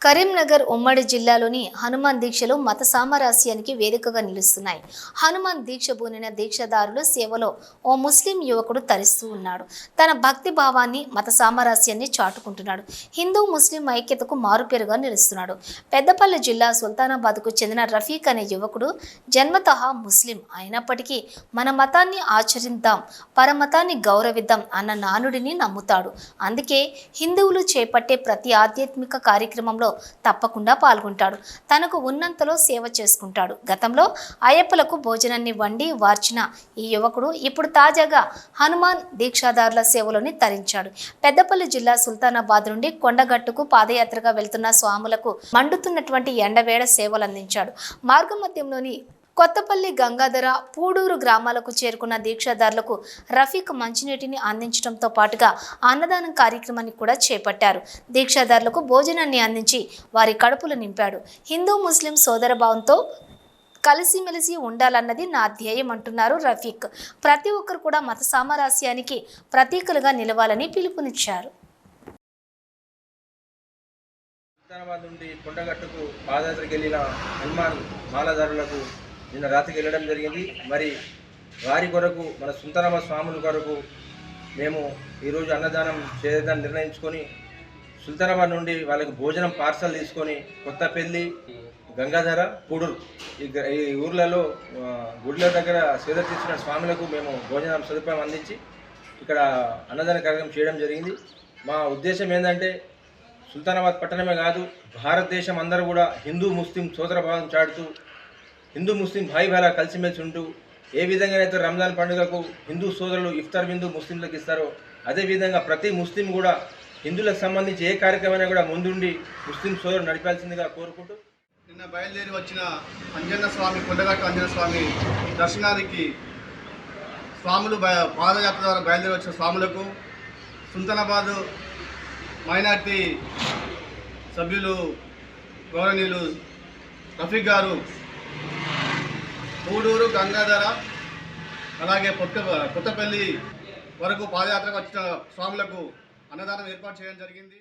కరీంనగర్ ఉమ్మడి జిల్లాలోని హనుమాన్ దీక్షలు మత సామరస్యానికి వేదికగా నిలుస్తున్నాయి. హనుమాన్ దీక్ష బూనిన దీక్షదారులు సేవలో ఓ ముస్లిం యువకుడు తరిస్తూ ఉన్నాడు. తన భక్తి భావాన్ని, మత సామరస్యాన్ని చాటుకుంటున్నాడు. హిందూ ముస్లిం ఐక్యతకు మారుపేరుగా నిలుస్తున్నాడు. పెద్దపల్లి జిల్లా సుల్తానాబాద్కు చెందిన రఫీక్ అనే యువకుడు జన్మతః ముస్లిం అయినప్పటికీ మన మతాన్ని ఆచరిద్దాం, పరమతాన్ని గౌరవిద్దాం అన్న నానుడిని నమ్ముతాడు. అందుకే హిందువులు చేపట్టే ప్రతి ఆధ్యాత్మిక కార్యక్రమంలో తప్పకుండా పాల్గొంటాడు. తనకు ఉన్నంతలో సేవ చేసుకుంటాడు. గతంలో అయ్యప్పలకు భోజనాన్ని వండి వార్చిన ఈ యువకుడు ఇప్పుడు తాజాగా హనుమాన్ దీక్షాదారుల సేవలోని తరించాడు. పెద్దపల్లి జిల్లా సుల్తానాబాద్ నుండి కొండగట్టుకు పాదయాత్రగా వెళ్తున్న స్వాములకు మండుతున్నటువంటి ఎండవేడ సేవలు అందించాడు. మార్గమధ్యంలోని కొత్తపల్లి, గంగాధర, పూడూరు గ్రామాలకు చేరుకున్న దీక్షాదారులకు రఫీక్ మంచినీటిని అందించడంతో పాటుగా అన్నదానం కార్యక్రమాన్ని కూడా చేపట్టారు. దీక్షాదారులకు భోజనాన్ని అందించి వారి కడుపులు నింపాడు. హిందూ ముస్లిం సోదరభావంతో కలిసిమెలిసి ఉండాలన్నది నా ధ్యేయం అంటున్నారు రఫీక్. ప్రతి ఒక్కరు కూడా మత సామరస్యానికి ప్రతీకలుగా నిలవాలని పిలుపునిచ్చారు. సుల్తానాబాద్ నుండి కొండగట్టుకు పాదయాత్రకు వెళ్ళిన హనుమాన్ మాలదారులకు నిన్న రాత్రికి వెళ్ళడం జరిగింది. మరి వారి కొరకు, మన సుల్తానాబాద్ స్వాముల కొరకు మేము ఈరోజు అన్నదానం చేద్దాం నిర్ణయించుకొని సుల్తానాబాద్ నుండి వాళ్ళకి భోజనం పార్సల్ తీసుకొని కొత్తపల్లి, గంగాధర, పూడూరు ఈ ఊర్లలో గుడ్ల దగ్గర సేద తీర్చిన స్వాములకు మేము భోజనం సదుపాయం అందించి ఇక్కడ అన్నదాన కార్యక్రమం చేయడం జరిగింది. మా ఉద్దేశం ఏంటంటే సుల్తానాబాద్ పట్టణమే కాదు, భారతదేశం అందరూ కూడా హిందూ ముస్లిం సోదరభావం చాటుతూ, హిందూ ముస్లిం భాయి భాయిలా కలిసిమెలిసి ఉంటూ, ఏ విధంగానైతే రంజాన్ పండుగకు హిందూ సోదరులు ఇఫ్తార్ విందు ముస్లింలకు ఇస్తారో అదేవిధంగా ప్రతి ముస్లిం కూడా హిందువులకు సంబంధించి ఏ కార్యక్రమైనా కూడా ముందుండి ముస్లిం సోదరులు నడిపాల్సిందిగా కోరుకుంటూ నిన్న బయలుదేరి వచ్చిన అంజన్న స్వామి, కొండగట్టు అంజన్న స్వామి దర్శనానికి స్వాములు పాదయాత్ర ద్వారా బయలుదేరి వచ్చిన స్వాములకు సుల్తానాబాదు మైనార్టీ సభ్యులు గౌరవనీయులు రఫీక్ గారు పూడూరు, గంగాధర అలాగే కొత్తపల్లి వరకు పాదయాత్రకు వచ్చిన స్వాములకు అన్నదానం ఏర్పాటు చేయడం జరిగింది.